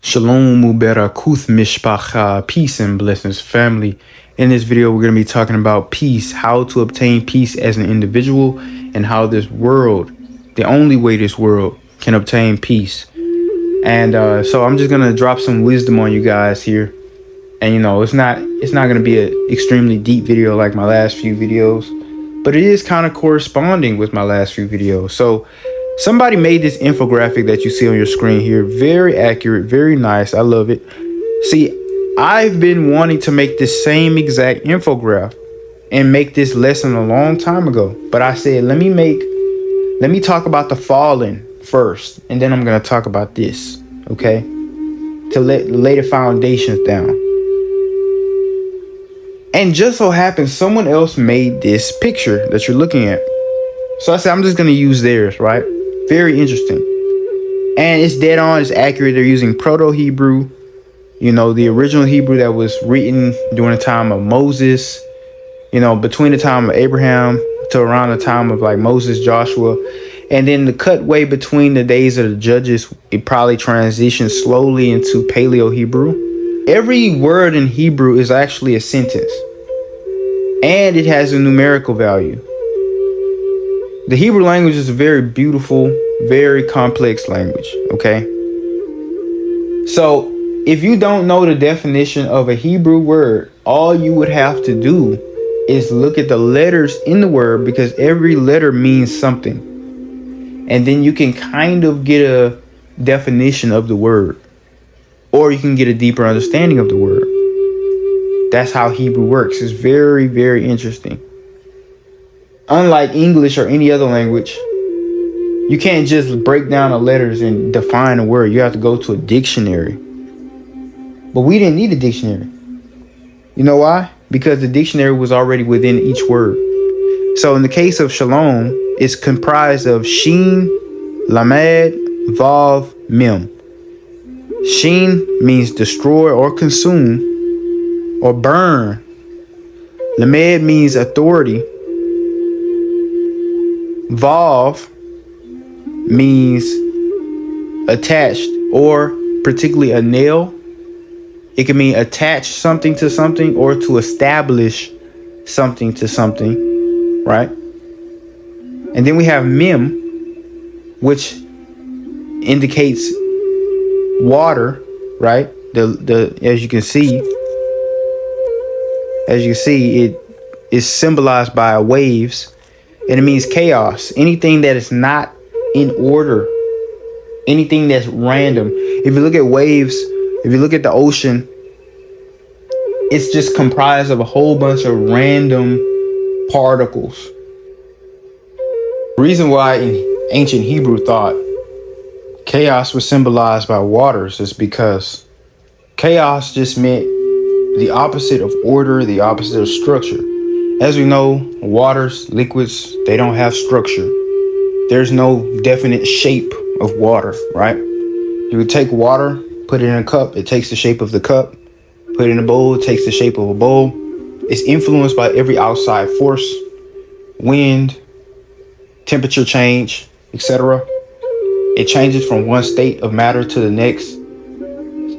Shalom Muberakuth Mishpacha, peace and blessings, family. In this video, we're going to be talking about peace, how to obtain peace as an individual, and how this world, the only way this world can obtain peace. And so I'm just going to drop some wisdom on you guys here. And it's not going to be an extremely deep video like my last few videos, but it is kind of corresponding with my last few videos. So somebody made this infographic that you see on your screen here. Very accurate, very nice. I love it. See, I've been wanting to make this same exact infographic and make this lesson a long time ago. But I said, let me talk about the fallen first, and then I'm going to talk about this, okay? To lay the foundations down. And just so happens someone else made this picture that you're looking at. So I said, I'm just going to use theirs, right? Very interesting. And it's dead on, it's accurate. They're using Proto-Hebrew, the original Hebrew that was written during the time of Moses, between the time of Abraham to around the time of like Moses, Joshua. And then the cutway between the days of the judges, it probably transitioned slowly into Paleo-Hebrew. Every word in Hebrew is actually a sentence, and it has a numerical value. The Hebrew language is a very beautiful, very complex language, okay? So if you don't know the definition of a Hebrew word, all you would have to do is look at the letters in the word, because every letter means something. And then you can kind of get a definition of the word, or you can get a deeper understanding of the word. That's how Hebrew works. It's very, very interesting. Unlike English or any other language, you can't just break down the letters and define a word. You have to go to a dictionary. But we didn't need a dictionary. You know why? Because the dictionary was already within each word. So in the case of shalom, it's comprised of Shin, Lamed, Vav, Mem. Shin means destroy or consume or burn. Lamed means authority. Vav means attached, or particularly a nail. It can mean attach something to something, or to establish something to something, right? And then we have Mem, which indicates water, right? As you can see, it is symbolized by waves, and it means chaos. Anything that is not in order, anything that's random. If you look at waves, if you look at the ocean, it's just comprised of a whole bunch of random particles. The reason why in ancient Hebrew thought chaos was symbolized by waters is because chaos just meant the opposite of order, the opposite of structure. As we know, waters, liquids, they don't have structure. There's no definite shape of water, right? You would take water, put it in a cup, it takes the shape of the cup. Put it in a bowl, it takes the shape of a bowl. It's influenced by every outside force, wind, temperature change, etc. It changes from one state of matter to the next.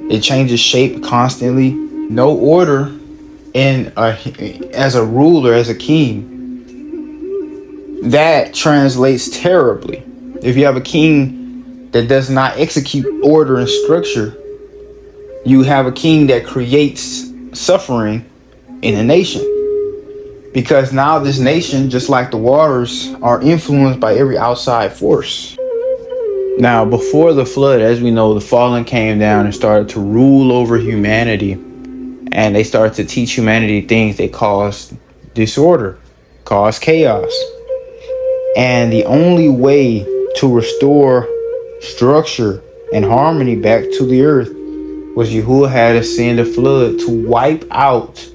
It changes shape constantly. No order. And as a ruler, as a king, that translates terribly. If you have a king that does not execute order and structure, you have a king that creates suffering in a nation. Because now this nation, just like the waters, are influenced by every outside force. Now, before the flood, as we know, the fallen came down and started to rule over humanity. And they started to teach humanity things that caused disorder, caused chaos. And the only way to restore structure and harmony back to the earth was Yahuwah had to send a flood to wipe out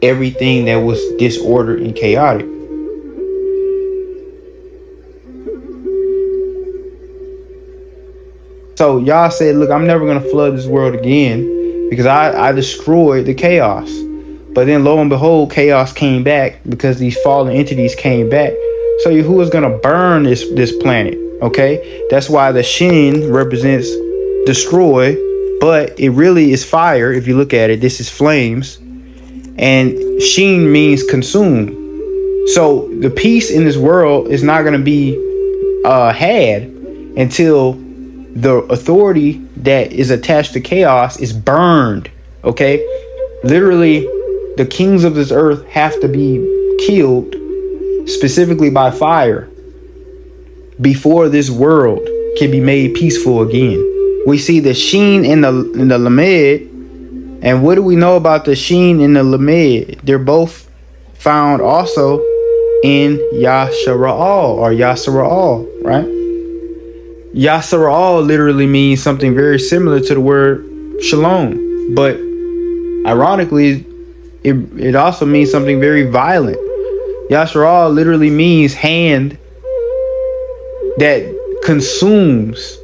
everything that was disordered and chaotic. So Yah said, look, I'm never going to flood this world again, because I destroyed the chaos. But then lo and behold, chaos came back because these fallen entities came back. So Yahuwah's going to burn this planet, okay? That's why the Shin represents destroy, but it really is fire. If you look at it, this is flames, and sheen means consume. So the peace in this world is not going to be had until the authority that is attached to chaos is burned. Okay, literally, the kings of this earth have to be killed, specifically by fire, before this world can be made peaceful again. We see the sheen in the lamed, and what do we know about the sheen in the lamed? They're both found also in Yashara'al or Yasara'al, right? Yasara'al literally means something very similar to the word shalom, but ironically, it also means something very violent. Yashara'al literally means hand that consumes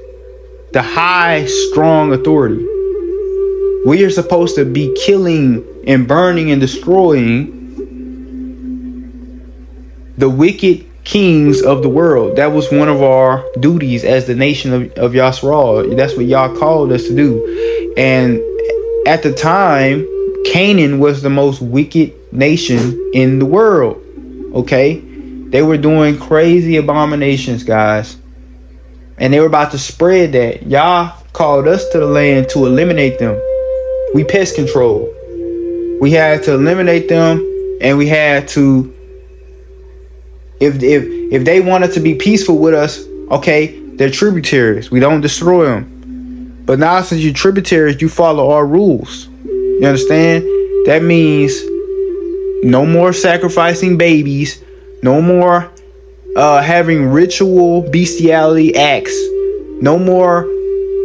the high, strong authority. We are supposed to be killing and burning and destroying the wicked kings of the world. That was one of our duties as the nation of Yasharal. That's what Yah called us to do. And at the time, Canaan was the most wicked nation in the world. Okay? They were doing crazy abominations, guys. And they were about to spread that. Yah called us to the land to eliminate them. We pest control. We had to eliminate them, and we had to, if they wanted to be peaceful with us, okay, they're tributaries. We don't destroy them. But now since you're tributaries, you follow our rules. You understand? That means no more sacrificing babies, no more having ritual bestiality acts, no more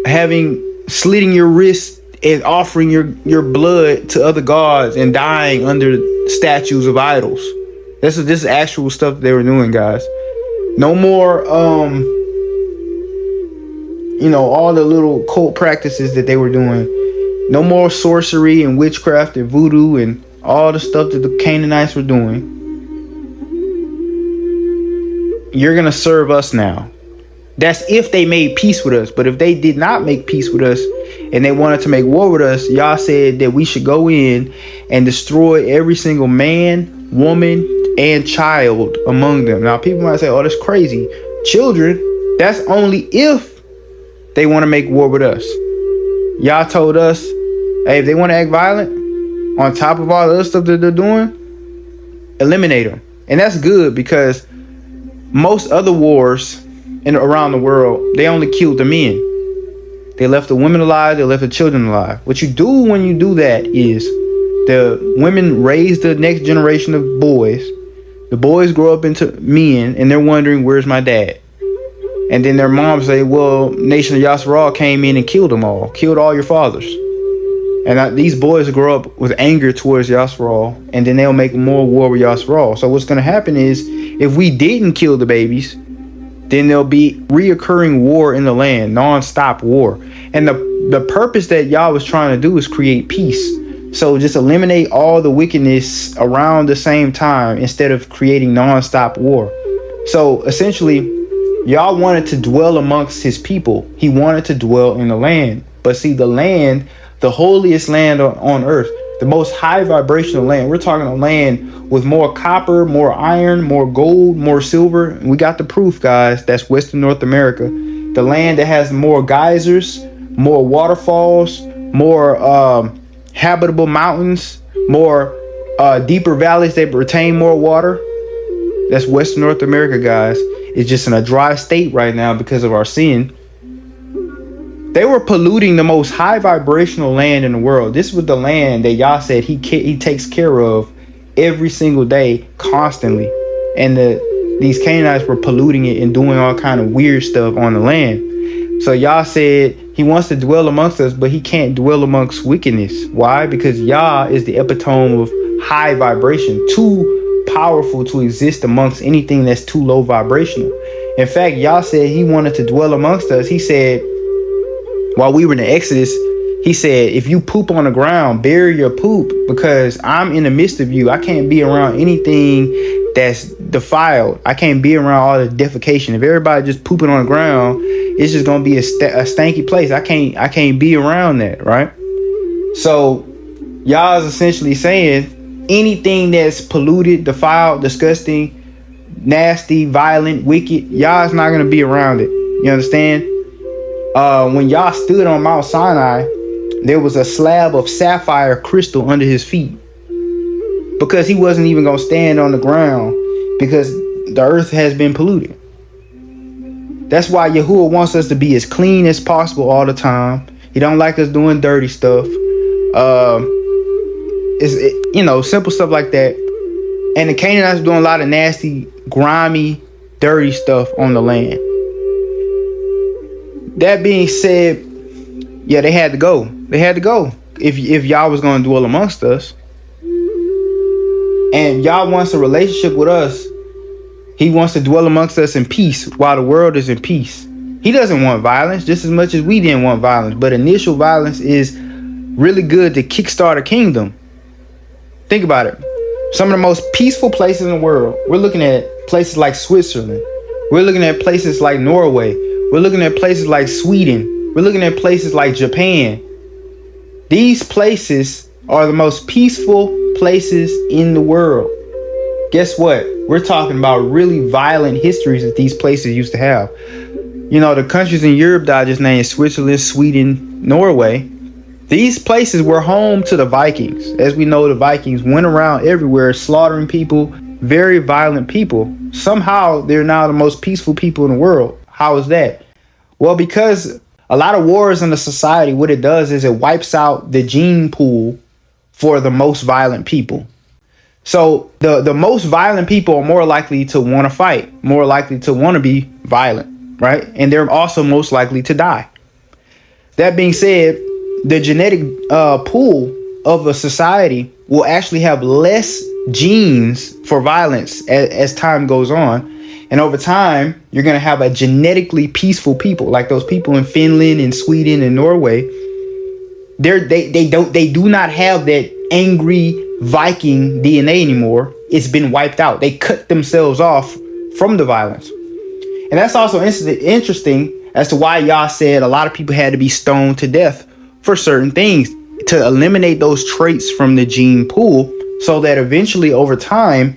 having slitting your wrists and offering your blood to other gods and dying under statues of idols. This is actual stuff they were doing, guys. No more all the little cult practices that they were doing. No more sorcery and witchcraft and voodoo and all the stuff that the Canaanites were doing. You're going to serve us now. That's if they made peace with us. But if they did not make peace with us and they wanted to make war with us, Yah said that we should go in and destroy every single man, woman, and child among them. Now, people might say, oh, that's crazy. Children, that's only if they want to make war with us. Yah told us, hey, if they want to act violent, on top of all the other stuff that they're doing, eliminate them. And that's good, because most other wars around the world, they only killed the men. They left the women alive, they left the children alive. What you do when you do that is the women raise the next generation of boys. The boys grow up into men, and they're wondering, where's my dad? And then their moms say, well, Nation of Yasharal came in and killed them all, killed all your fathers. And these boys grow up with anger towards Yasharal, and then they'll make more war with Yasharal. So what's going to happen is, if we didn't kill the babies, then there'll be reoccurring war in the land, non-stop war. And the purpose that Yah was trying to do is create peace. So just eliminate all the wickedness around the same time instead of creating non-stop war. So essentially, Yah wanted to dwell amongst his people. He wanted to dwell in the land. But see, the land, the holiest land on earth, the most high vibrational land, we're talking a land with more copper, more iron, more gold, more silver. And we got the proof, guys. That's Western North America. The land that has more geysers, more waterfalls, more habitable mountains, more deeper valleys that retain more water. That's Western North America, guys. It's just in a dry state right now because of our sin. They were polluting the most high vibrational land in the world. This was the land that Yah said he takes care of every single day, constantly. And these Canaanites were polluting it and doing all kind of weird stuff on the land. So Yah said he wants to dwell amongst us, but he can't dwell amongst wickedness. Why? Because Yah is the epitome of high vibration, too powerful to exist amongst anything that's too low vibrational. In fact, Yah said he wanted to dwell amongst us. He said, while we were in the Exodus, he said, if you poop on the ground, bury your poop, because I'm in the midst of you. I can't be around anything that's defiled. I can't be around all the defecation. If everybody just pooping on the ground it's just gonna be a stanky place. I can't be around that, right? So y'all is essentially saying anything that's polluted, defiled, disgusting, nasty, violent, wicked, y'all is not gonna be around it. You understand? When y'all stood on Mount Sinai, there was a slab of sapphire crystal under his feet, because he wasn't even gonna stand on the ground because the earth has been polluted. That's why Yahuwah wants us to be as clean as possible all the time. He don't like us doing dirty stuff. Simple stuff like that. And the Canaanites were doing a lot of nasty, grimy, dirty stuff on the land. That being said, yeah, they had to go. They had to go if y'all was going to dwell amongst us. And Yah wants a relationship with us. He wants to dwell amongst us in peace while the world is in peace. He doesn't want violence just as much as we didn't want violence. But initial violence is really good to kickstart a kingdom. Think about it. Some of the most peaceful places in the world. We're looking at places like Switzerland. We're looking at places like Norway. We're looking at places like Sweden. We're looking at places like Japan. These places are the most peaceful places in the world. Guess what? We're talking about really violent histories that these places used to have. You know, the countries in Europe that I just named, Switzerland, Sweden, Norway, these places were home to the Vikings. As we know, the Vikings went around everywhere slaughtering people, very violent people. Somehow they're now the most peaceful people in the world. How is that? Well, because a lot of wars in the society, what it does is it wipes out the gene pool for the most violent people. So the most violent people are more likely to want to fight, more likely to want to be violent, right? And they're also most likely to die. That being said, the genetic pool of a society will actually have less genes for violence as time goes on. And over time, you're going to have a genetically peaceful people, like those people in Finland and Sweden and Norway. They do not have that angry Viking DNA anymore. It's been wiped out. They cut themselves off from the violence. And that's also interesting as to why Yah said a lot of people had to be stoned to death for certain things, to eliminate those traits from the gene pool, so that eventually over time,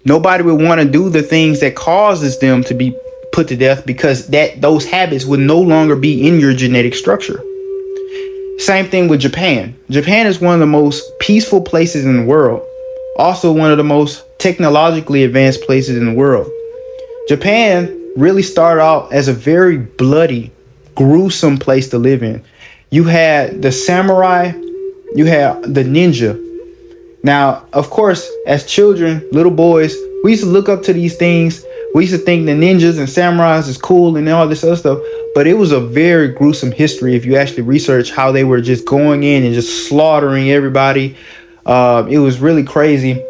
nobody would want to do the things that causes them to be put to death, because those habits would no longer be in your genetic structure. Same thing with Japan. Japan is one of the most peaceful places in the world. Also one of the most technologically advanced places in the world. Japan really started out as a very bloody, gruesome place to live in. You had the samurai, you had the ninja. Now, of course, as children, little boys, we used to look up to these things. We used to think the ninjas and samurais is cool and all this other stuff. But it was a very gruesome history if you actually research how they were just going in and just slaughtering everybody. It was really crazy,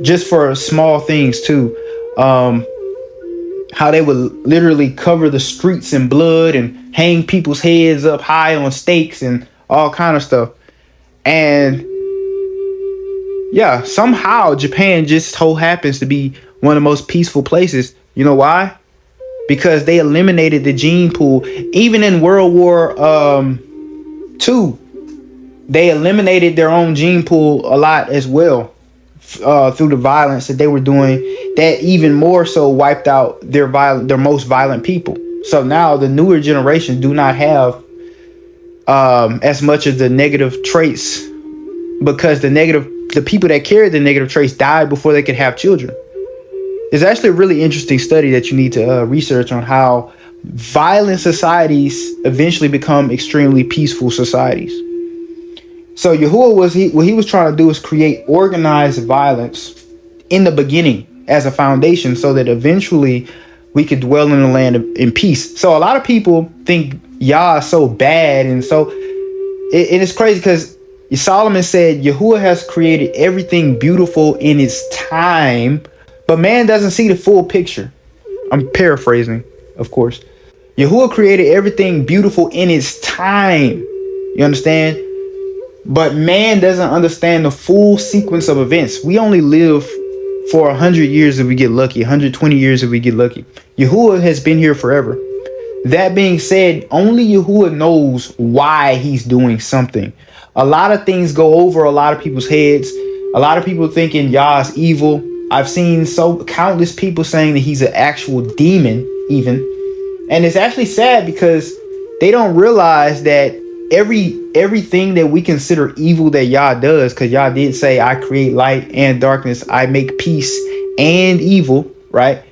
just for small things too. How they would literally cover the streets in blood and hang people's heads up high on stakes and all kind of stuff. And yeah, somehow Japan just so happens to be one of the most peaceful places. You know why? Because they eliminated the gene pool. Even in World War II, they eliminated their own gene pool a lot as well, through the violence that they were doing. That even more so wiped out their most violent people. So now the newer generation do not have as much of the negative traits, because the people that carried the negative traits died before they could have children. It's actually a really interesting study that you need to research on how violent societies eventually become extremely peaceful societies. So Yahuwah what he was trying to do is create organized violence in the beginning as a foundation, so that eventually we could dwell in the land in peace. So a lot of people think Yah is so bad, and so it is crazy, because Solomon said Yahuwah has created everything beautiful in its time, but man doesn't see the full picture. I'm paraphrasing, of course. Yahuwah created everything beautiful in its time. You understand? But man doesn't understand the full sequence of events. We only live for 100 years if we get lucky, 120 years if we get lucky. Yahuwah has been here forever. That being said, only Yahuwah knows why he's doing something. A lot of things go over a lot of people's heads. A lot of people thinking Yah is evil. I've seen countless people saying that he's an actual demon, even. And it's actually sad because they don't realize that everything that we consider evil that Yah does, because Yah did say, I create light and darkness, I make peace and evil, right?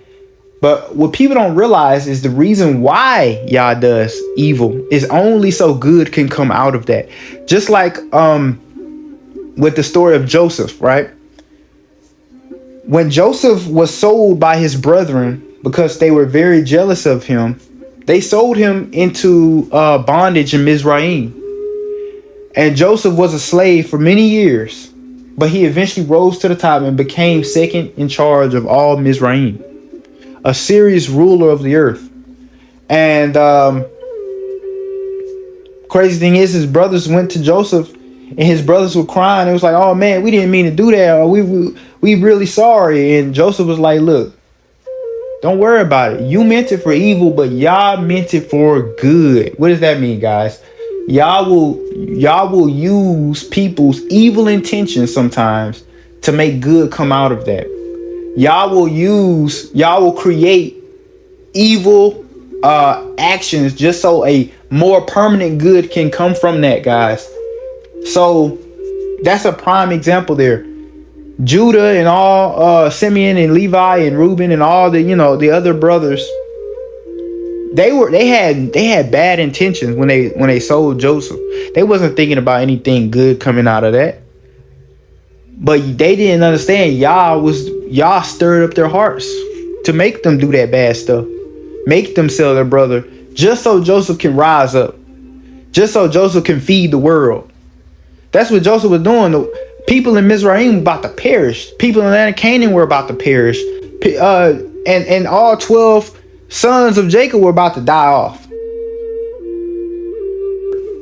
But what people don't realize is the reason why Yah does evil is only so good can come out of that. Just like with the story of Joseph, right? When Joseph was sold by his brethren because they were very jealous of him, they sold him into bondage in Mizraim. And Joseph was a slave for many years, but he eventually rose to the top and became second in charge of all Mizraim, a serious ruler of the earth. And crazy thing is, his brothers went to Joseph, and his brothers were crying. It was like, oh man, we didn't mean to do that. Or we really sorry. And Joseph was like, look, don't worry about it. You meant it for evil, but Yah meant it for good. What does that mean, guys? Yah will use people's evil intentions sometimes to make good come out of that. Yah will create evil actions just so a more permanent good can come from that, guys. So that's a prime example there. Judah and all Simeon and Levi and Reuben and all the other brothers, they had bad intentions when they sold Joseph. They wasn't thinking about anything good coming out of that. But they didn't understand Yah stirred up their hearts to make them do that bad stuff. Make them sell their brother just so Joseph can rise up. Just so Joseph can feed the world. That's what Joseph was doing. The people in Mizraim were about to perish. People in the land of Canaan were about to perish. And all 12 sons of Jacob were about to die off.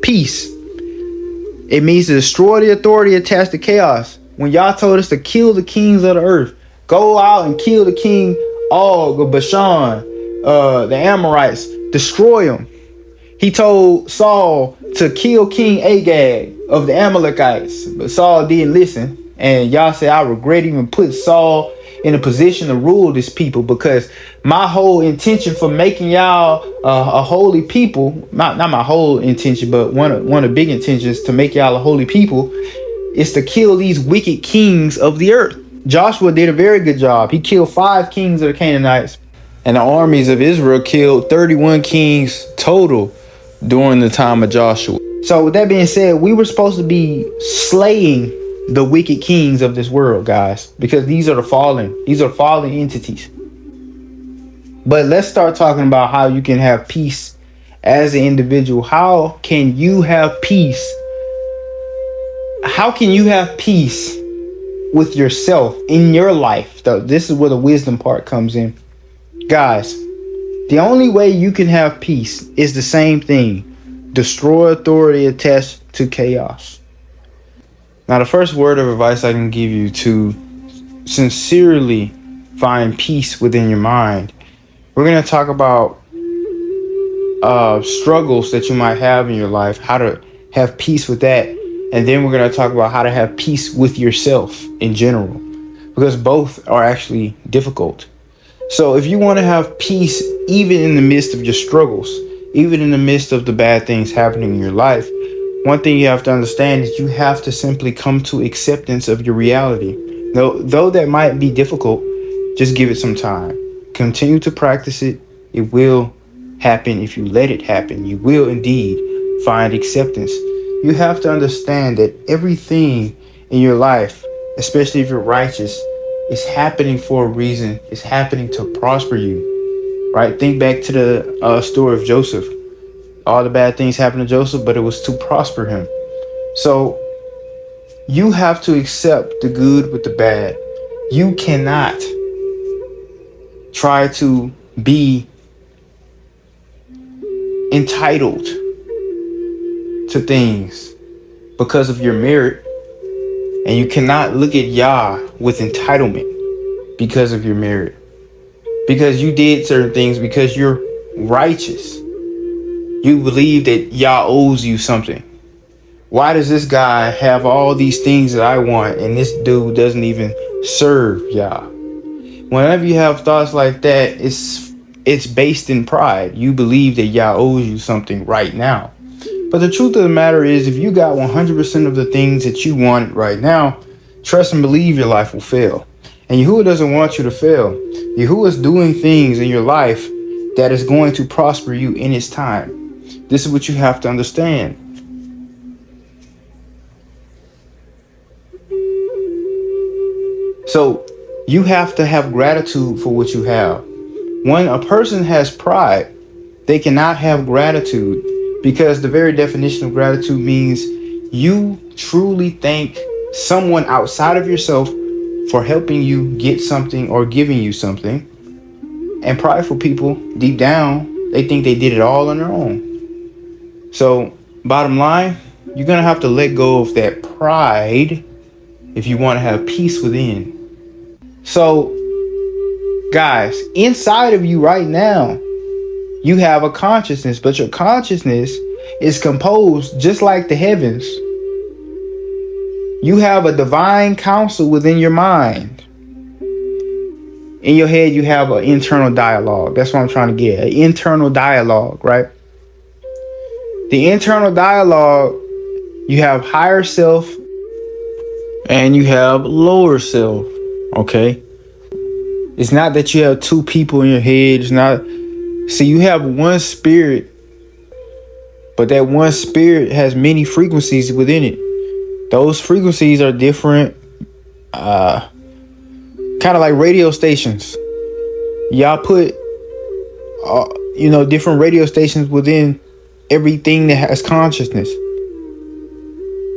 Peace. It means to destroy the authority attached to chaos. When Yah told us to kill the kings of the earth, go out and kill the king Og of Bashan, the Amorites, destroy them. He told Saul to kill King Agag of the Amalekites, but Saul didn't listen. And Yah said, I regret even put Saul in a position to rule this people, because my whole intention for making y'all a holy people, not my whole intention, but one of the big intentions to make y'all a holy people is to kill these wicked kings of the earth. Joshua did a very good job. He killed 5 kings of the Canaanites, and the armies of Israel killed 31 kings total during the time of Joshua. So with that being said, we were supposed to be slaying the wicked kings of this world, guys, because these are fallen entities. But let's start talking about how you can have peace as an individual. How can you have peace? How can you have peace with yourself in your life? Though this is where the wisdom part comes in. Guys, the only way you can have peace is the same thing. Destroy authority attached to chaos. Now, the first word of advice I can give you to sincerely find peace within your mind, we're going to talk about struggles that you might have in your life, how to have peace with that. And then we're going to talk about how to have peace with yourself in general, because both are actually difficult. So if you want to have peace, even in the midst of your struggles, even in the midst of the bad things happening in your life, one thing you have to understand is you have to simply come to acceptance of your reality. Though that might be difficult, just give it some time. Continue to practice it. It will happen if you let it happen. You will indeed find acceptance. You have to understand that everything in your life, especially if you're righteous, is happening for a reason. It's happening to prosper you, right? Think back to the story of Joseph. All the bad things happened to Joseph, but it was to prosper him. So you have to accept the good with the bad. You cannot try to be entitled to things because of your merit, and you cannot look at Yah with entitlement because of your merit, because you did certain things, because you're righteous. You believe that Yah owes you something. Why does this guy have all these things that I want and this dude doesn't even serve Yah? Whenever you have thoughts like that, it's based in pride. You believe that Yah owes you something right now. But the truth of the matter is, if you got 100% of the things that you want right now, trust and believe your life will fail. And Yahuwah doesn't want you to fail. Yahuwah is doing things in your life that is going to prosper you in its time. This is what you have to understand. So you have to have gratitude for what you have. When a person has pride, they cannot have gratitude, because the very definition of gratitude means you truly thank someone outside of yourself for helping you get something or giving you something. And prideful people, deep down, they think they did it all on their own. So bottom line, you're going to have to let go of that pride if you want to have peace within. So guys, inside of you right now, you have a consciousness, but your consciousness is composed just like the heavens. You have a divine counsel within your mind. In your head, you have an internal dialogue. That's what I'm trying to get. An internal dialogue, right? The internal dialogue, you have higher self and you have lower self, okay? It's not that you have two people in your head. It's not. See, you have one spirit, but that one spirit has many frequencies within it. Those frequencies are different, kind of like radio stations. Y'all put, different radio stations within everything that has consciousness.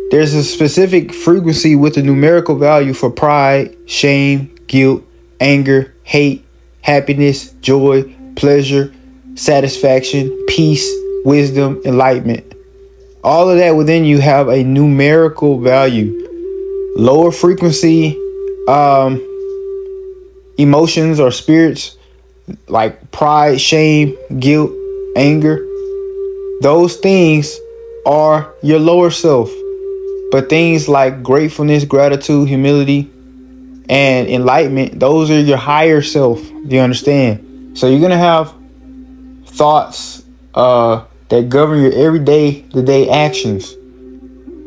There's a specific frequency with a numerical value for pride, shame, guilt, anger, hate, happiness, joy, pleasure, satisfaction, peace, wisdom, enlightenment. All of that within you have a numerical value. Lower frequency emotions or spirits like pride, shame, guilt, anger, those things are your lower self. But things like gratefulness, gratitude, humility, and enlightenment, those are your higher self. Do you understand? So you're going to have thoughts that govern your everyday to day actions.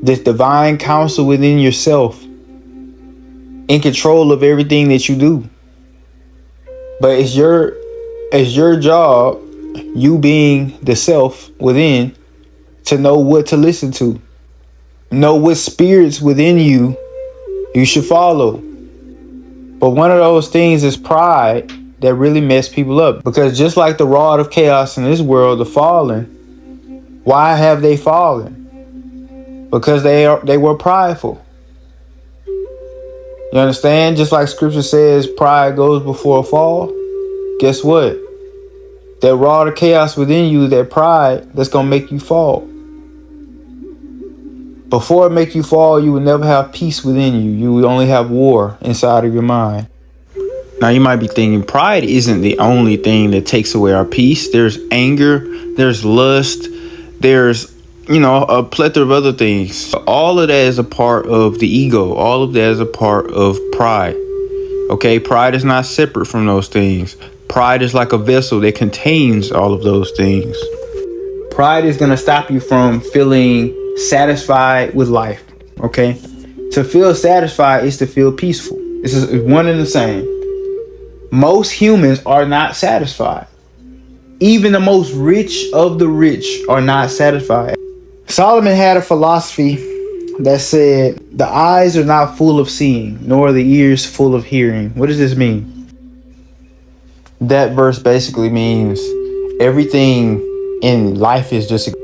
This divine counsel within yourself, in control of everything that you do. But it's your job, you being the self within, to know what to listen to. Know what spirits within you should follow. But one of those things is pride that really mess people up. Because just like the rod of chaos in this world, the fallen, why have they fallen? Because they were prideful. You understand? Just like scripture says, pride goes before a fall. Guess what? That rod of chaos within you, that pride, that's going to make you fall. Before it make you fall, you will never have peace within you. You will only have war inside of your mind. Now you might be thinking pride isn't the only thing that takes away our peace. There's anger, there's lust, there's, a plethora of other things. All of that is a part of the ego. All of that is a part of pride. Okay, pride is not separate from those things. Pride is like a vessel that contains all of those things. Pride is going to stop you from feeling satisfied with life. Okay, to feel satisfied is to feel peaceful. This is one and the same. Most humans are not satisfied. Even the most rich of the rich are not satisfied. Solomon had a philosophy that said, the eyes are not full of seeing, nor the ears full of hearing. What does this mean? That verse basically means everything in life is just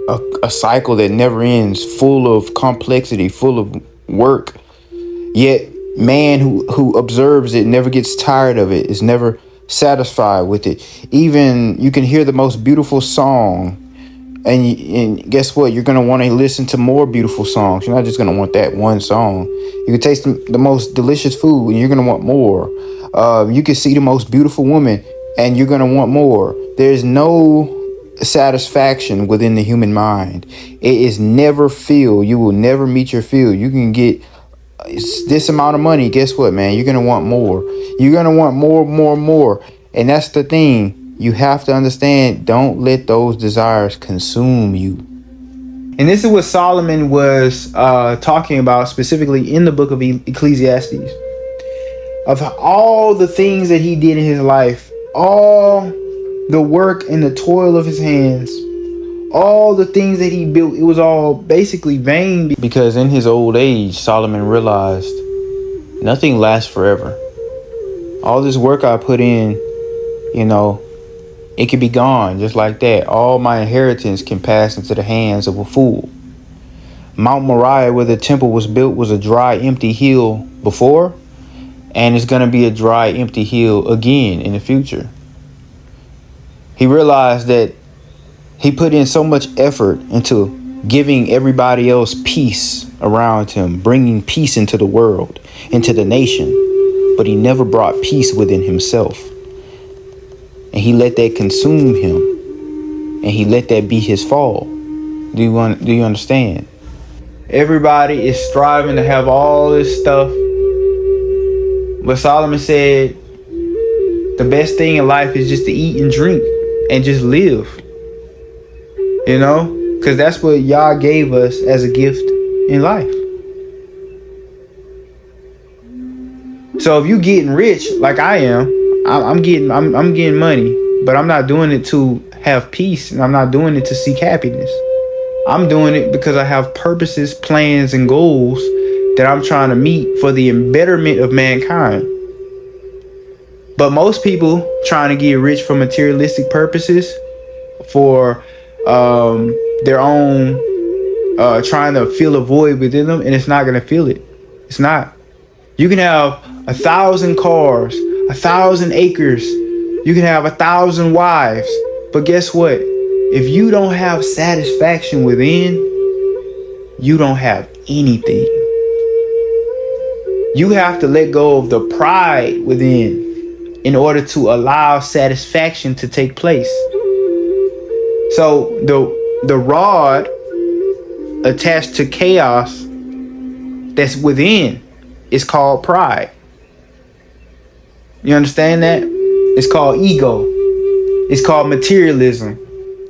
a cycle that never ends, full of complexity, full of work. Yet man who observes it never gets tired of it, is never satisfied with it. Even you can hear the most beautiful song, and guess what? You're going to want to listen to more beautiful songs. You're not just going to want that one song. You can taste the most delicious food, and you're going to want more. You can see the most beautiful woman, and you're going to want more. There's no satisfaction within the human mind. It is never filled. You will never meet your fill. You can get this amount of money. Guess what, man? You're gonna want more. You're gonna want more, more, more. And that's the thing. You have to understand. Don't let those desires consume you. And this is what Solomon was talking about specifically in the book of Ecclesiastes. Of all the things that he did in his life, all the work and the toil of his hands, all the things that he built, it was all basically vain. Because in his old age, Solomon realized nothing lasts forever. All this work I put in, it could be gone just like that. All my inheritance can pass into the hands of a fool. Mount Moriah, where the temple was built, was a dry, empty hill before, and it's going to be a dry, empty hill again in the future. He realized that he put in so much effort into giving everybody else peace around him, bringing peace into the world, into the nation, but he never brought peace within himself. And he let that consume him, and he let that be his fall. Do you understand? Everybody is striving to have all this stuff, but Solomon said the best thing in life is just to eat and drink and just live. Because that's what Yah gave us as a gift in life. So if you getting rich like I am, I'm getting money, but I'm not doing it to have peace, and I'm not doing it to seek happiness. I'm doing it because I have purposes, plans, and goals that I'm trying to meet for the betterment of mankind. But most people trying to get rich for materialistic purposes, for their own, trying to fill a void within them, and it's not going to fill it. It's not. You can have 1,000 cars, 1,000 acres. You can have 1,000 wives. But guess what? If you don't have satisfaction within, you don't have anything. You have to let go of the pride within in order to allow satisfaction to take place. So the rod attached to chaos that's within is called pride. You understand that? It's called ego. It's called materialism.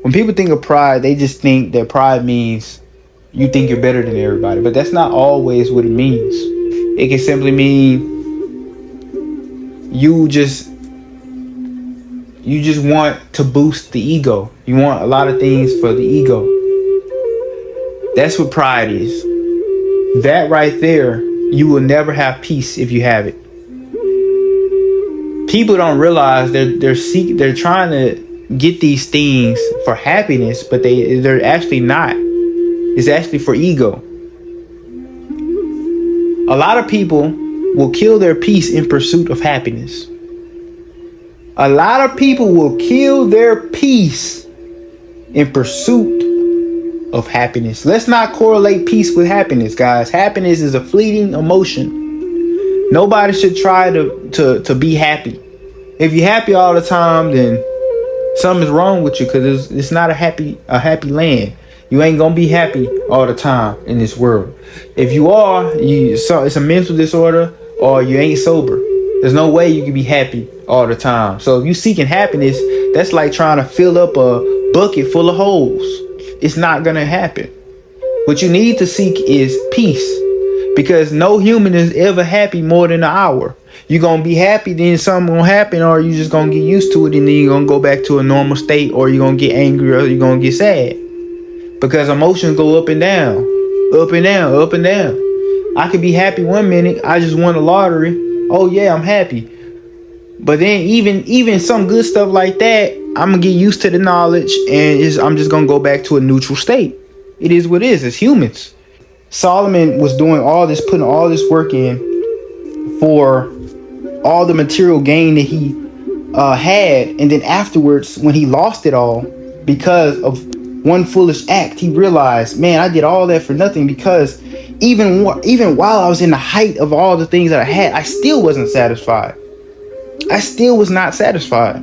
When people think of pride, they just think that pride means you think you're better than everybody. But that's not always what it means. It can simply mean you just want to boost the ego. You want a lot of things for the ego. That's what pride is. That right there, you will never have peace if you have it. People don't realize they're trying to get these things for happiness, but they're actually not. It's actually for ego. A lot of people will kill their peace in pursuit of happiness. A lot of people will kill their peace in pursuit of happiness. Let's not correlate peace with happiness, guys. Happiness is a fleeting emotion. Nobody should try to be happy. If you're happy all the time, then something's wrong with you, because it's not a happy land. You ain't gonna be happy all the time in this world. If you are, it's a mental disorder, or you ain't sober. There's no way you can be happy all the time. So if you seeking happiness, that's like trying to fill up a bucket full of holes. It's not gonna happen. What you need to seek is peace, because no human is ever happy more than an hour. You're gonna be happy, then something gonna happen, or you just gonna get used to it, and then you're gonna go back to a normal state, or you're gonna get angry, or you're gonna get sad. Because emotions go up and down, up and down, up and down. I could be happy one minute, I just won the lottery. Oh yeah, I'm happy. But then even some good stuff like that, I'm gonna get used to the knowledge, and I'm just gonna go back to a neutral state. It is what it is. It's humans. Solomon was doing all this, putting all this work in for all the material gain that he had, and then afterwards, when he lost it all because of one foolish act, he realized, man, I did all that for nothing, because even while I was in the height of all the things that I had, I still wasn't satisfied. I still was not satisfied.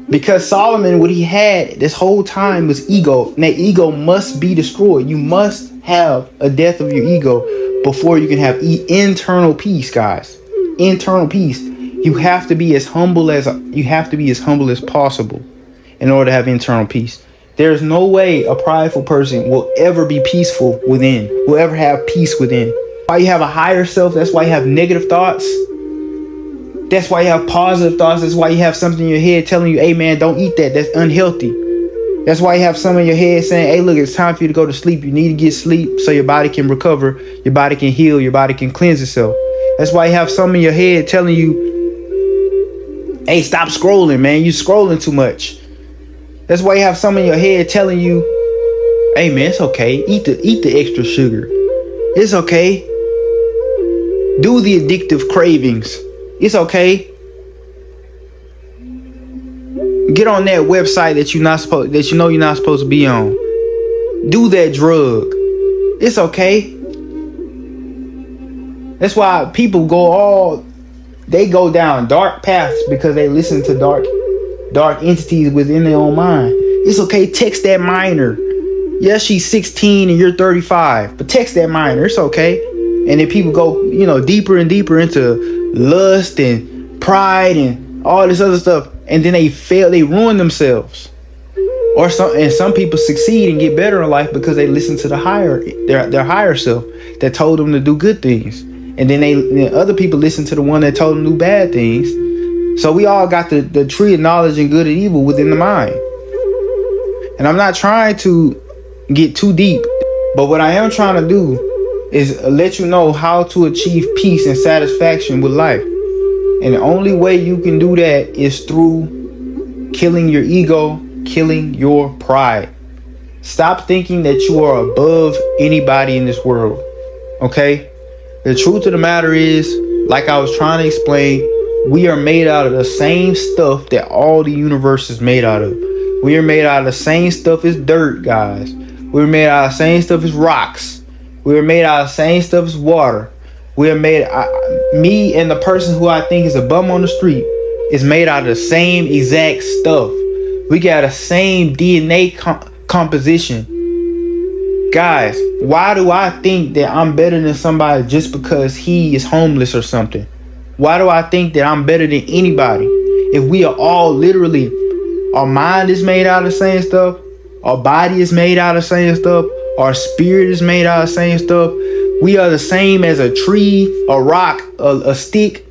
Because Solomon, what he had this whole time was ego. And that ego must be destroyed. You must have a death of your ego before you can have internal peace, guys. Internal peace. You have to be as humble as possible in order to have internal peace. There's no way a prideful person will ever be peaceful within, will ever have peace within. Why you have a higher self, that's why you have negative thoughts. That's why you have positive thoughts. That's why you have something in your head telling you, hey man, don't eat that. That's unhealthy. That's why you have some in your head saying, hey, look, it's time for you to go to sleep. You need to get sleep so your body can recover, your body can heal, your body can cleanse itself. That's why you have some in your head telling you, hey, stop scrolling, man. You scrolling too much. That's why you have some in your head telling you, hey man, it's okay. Eat the extra sugar. It's okay. Do the addictive cravings. It's okay. Get on that website that you're not supposed to be on. Do that drug. It's okay. That's why people go down dark paths, because they listen to dark entities within their own mind. It's okay. Text that minor. Yes, she's 16 and you're 35, but text that minor. It's okay. And then people go, deeper and deeper into lust and pride and all this other stuff, and then they ruin themselves. Or some people succeed and get better in life because they listen to their higher self that told them to do good things, and then other people listen to the one that told them to do bad things. So we all got the tree of knowledge and good and evil within the mind. And I'm not trying to get too deep, but what I am trying to do is let you know how to achieve peace and satisfaction with life. And the only way you can do that is through killing your ego, killing your pride. Stop thinking that you are above anybody in this world. Okay? The truth of the matter is, like I was trying to explain, we are made out of the same stuff that all the universe is made out of. We are made out of the same stuff as dirt, guys. We're made out of the same stuff as rocks. We are made out of the same stuff as water. We are made, me and the person who I think is a bum on the street is made out of the same exact stuff. We got the same DNA composition. Guys, why do I think that I'm better than somebody just because he is homeless or something? Why do I think that I'm better than anybody? If we are all literally, our mind is made out of the same stuff, our body is made out of the same stuff, our spirit is made out of the same stuff. We are the same as a tree, a rock, a stick.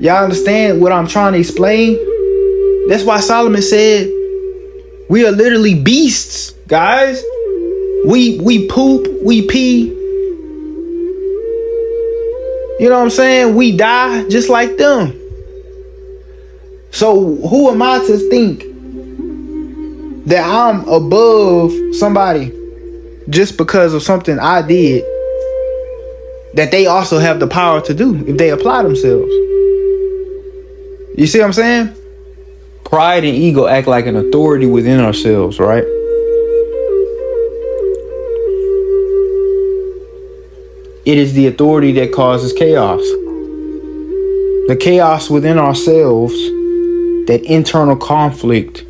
Y'all understand what I'm trying to explain? That's why Solomon said we are literally beasts, guys. We poop, we pee. You know what I'm saying? We die just like them. So who am I to think that I'm above somebody just because of something I did that they also have the power to do if they apply themselves? You see what I'm saying? Pride and ego act like an authority within ourselves, right? It is the authority that causes chaos. The chaos within ourselves, that internal conflict.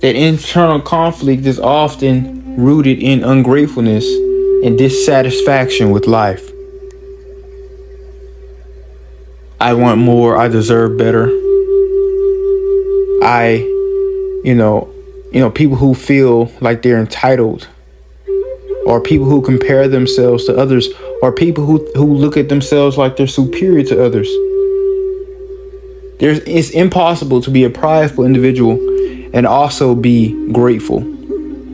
That internal conflict is often rooted in ungratefulness and dissatisfaction with life. I want more. I deserve better. People who feel like they're entitled, or people who compare themselves to others, or people who look at themselves like they're superior to others. It's impossible to be a prideful individual and also be grateful,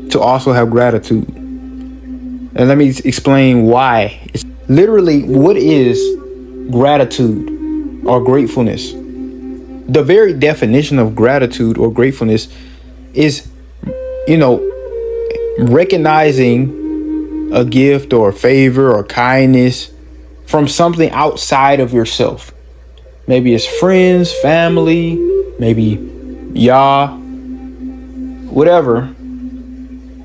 to also have gratitude. And let me explain why. It's literally, what is gratitude or gratefulness? The very definition of gratitude or gratefulness is, recognizing a gift or a favor or kindness from something outside of yourself. Maybe it's friends, family, maybe Yah, whatever.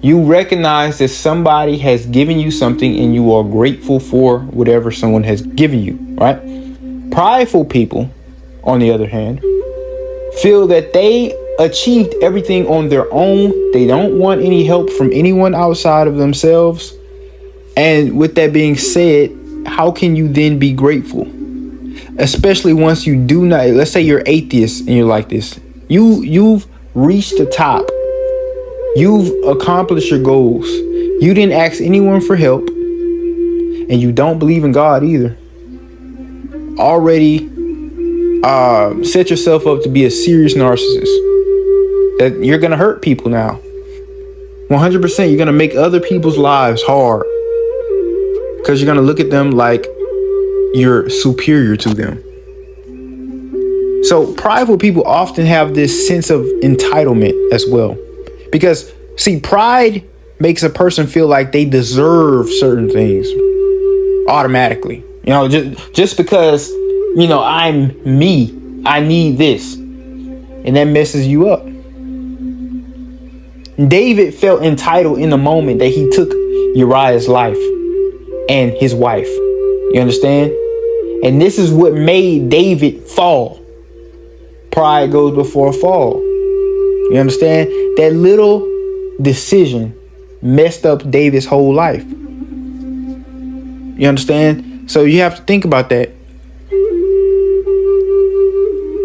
You recognize that somebody has given you something and you are grateful for whatever someone has given you, right? Prideful people, on the other hand, feel that they achieved everything on their own. They don't want any help from anyone outside of themselves. And with that being said, how can you then be grateful? Especially once you do not, let's say you're atheist and you're like this. You've reached the top. You've accomplished your goals. You didn't ask anyone for help. And you don't believe in God either. Already set yourself up to be a serious narcissist. That you're going to hurt people now. 100%. You're going to make other people's lives hard. Because you're going to look at them like you're superior to them. So prideful people often have this sense of entitlement as well. Because, see, pride makes a person feel like they deserve certain things automatically. Just because, I'm me, I need this. And that messes you up. David felt entitled in the moment that he took Uriah's life and his wife. You understand? And this is what made David fall. Pride goes before a fall. You understand? That little decision messed up David's whole life. You understand? So you have to think about that.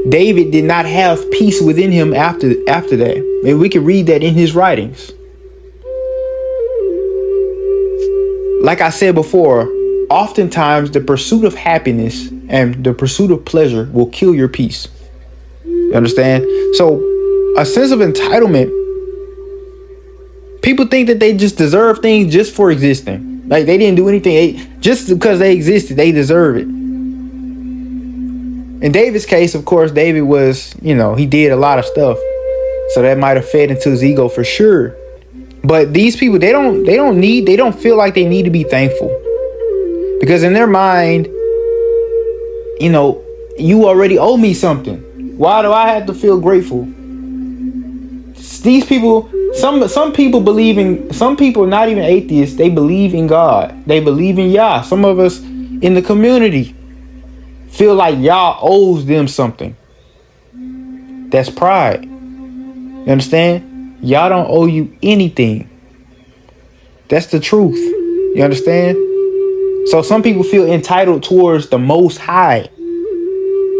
David did not have peace within him after that. Maybe we can read that in his writings. Like I said before, oftentimes the pursuit of happiness and the pursuit of pleasure will kill your peace. You understand? So a sense of entitlement, people think that they just deserve things just for existing. Like they didn't do anything. Just because they existed, they deserve it. In David's case, of course, David was, he did a lot of stuff. So that might have fed into his ego for sure. But these people, they don't feel like they need to be thankful. Because in their mind, you already owe me something. Why do I have to feel grateful? These people, some people not even atheists, they believe in God. They believe in Yah. Some of us in the community feel like Yah owes them something. That's pride. You understand? Yah don't owe you anything. That's the truth. You understand? So some people feel entitled towards the Most High,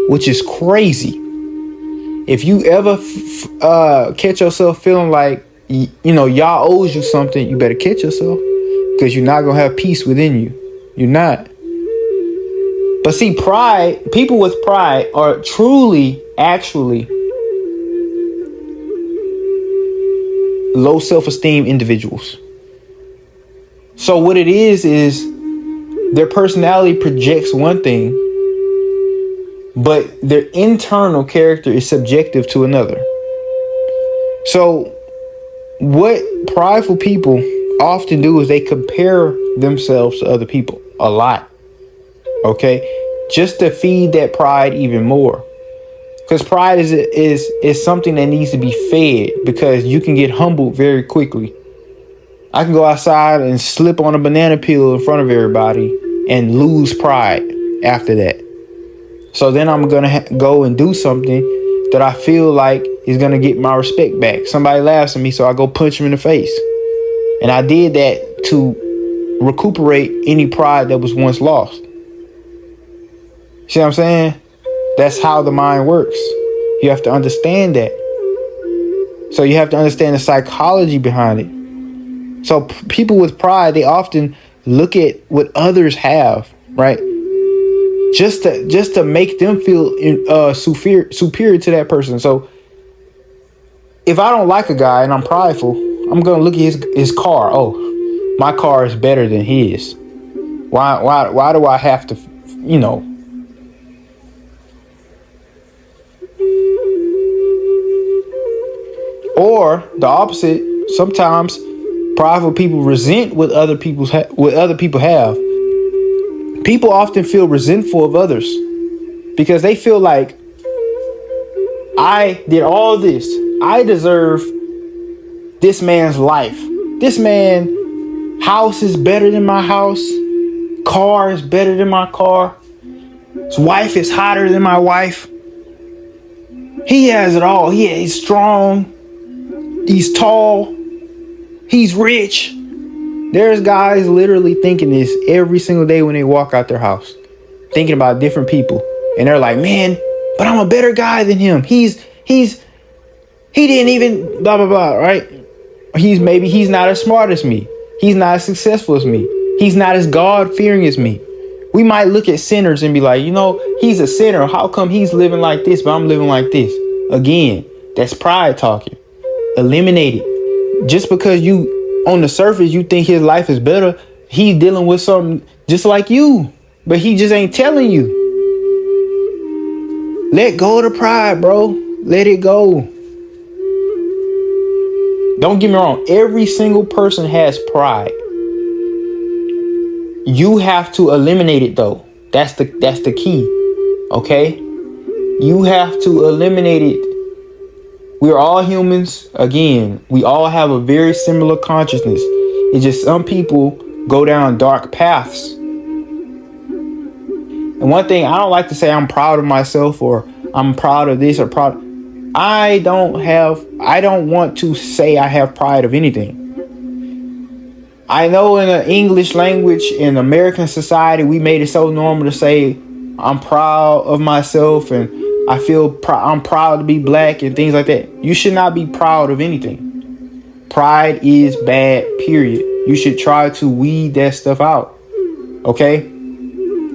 which is crazy. If you ever catch yourself feeling like, Yah owes you something, you better catch yourself, because you're not going to have peace within you. You're not. But see, people with pride are actually low self-esteem individuals. So what it is their personality projects one thing, but their internal character is subjective to another. So what prideful people often do is they compare themselves to other people a lot. Okay, just to feed that pride even more. Because pride is something that needs to be fed, because you can get humbled very quickly. I can go outside and slip on a banana peel in front of everybody and lose pride after that. So then I'm going to go and do something that I feel like is going to get my respect back. Somebody laughs at me, so I go punch him in the face. And I did that to recuperate any pride that was once lost. See what I'm saying? That's how the mind works. You have to understand that. So you have to understand the psychology behind it. So people with pride, they often look at what others have, right? Just to make them feel superior to that person. So if I don't like a guy and I'm prideful, I'm gonna look at his car. Oh, my car is better than his. Why do I have to, Or the opposite, sometimes prideful people resent what other people have. People often feel resentful of others because they feel like, I did all this. I deserve this man's life. This man's house is better than my house. Car is better than my car. His wife is hotter than my wife. He has it all. He's strong. He's tall. He's rich. There's guys literally thinking this every single day when they walk out their house, thinking about different people. And they're like, man, but I'm a better guy than him. He didn't even blah, blah, blah, right? He's not as smart as me. He's not as successful as me. He's not as God-fearing as me. We might look at sinners and be like, he's a sinner. How come he's living like this, but I'm living like this? Again, that's pride talking. Eliminate it. Just because you, on the surface, you think his life is better, he's dealing with something just like you, but he just ain't telling you. Let go of the pride, bro. Let it go. Don't get me wrong. Every single person has pride. You have to eliminate it, though. That's the key. Okay? You have to eliminate it. We're all humans. Again, we all have a very similar consciousness. It's just some people go down dark paths. And one thing, I don't like to say I'm proud of myself or I'm proud of this or proud. I don't want to say I have pride of anything. I know in the English language, in American society, we made it so normal to say I'm proud of myself and I feel I'm proud to be black and things like that. You should not be proud of anything. Pride is bad, period. You should try to weed that stuff out. Okay?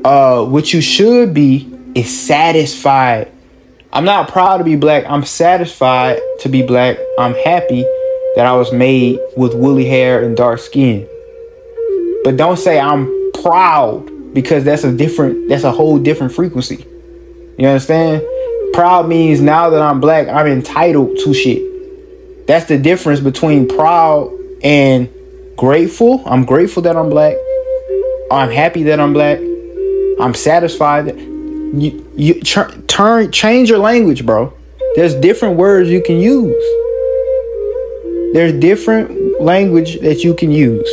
What you should be is satisfied. I'm not proud to be black. I'm satisfied to be black. I'm happy that I was made with woolly hair and dark skin. But don't say I'm proud, because that's a whole different frequency. You understand? Proud means now that I'm black, I'm entitled to shit. That's the difference between proud and grateful. I'm grateful that I'm black. I'm happy that I'm black. I'm satisfied that change your language, bro. There's different words you can use. There's different language that you can use.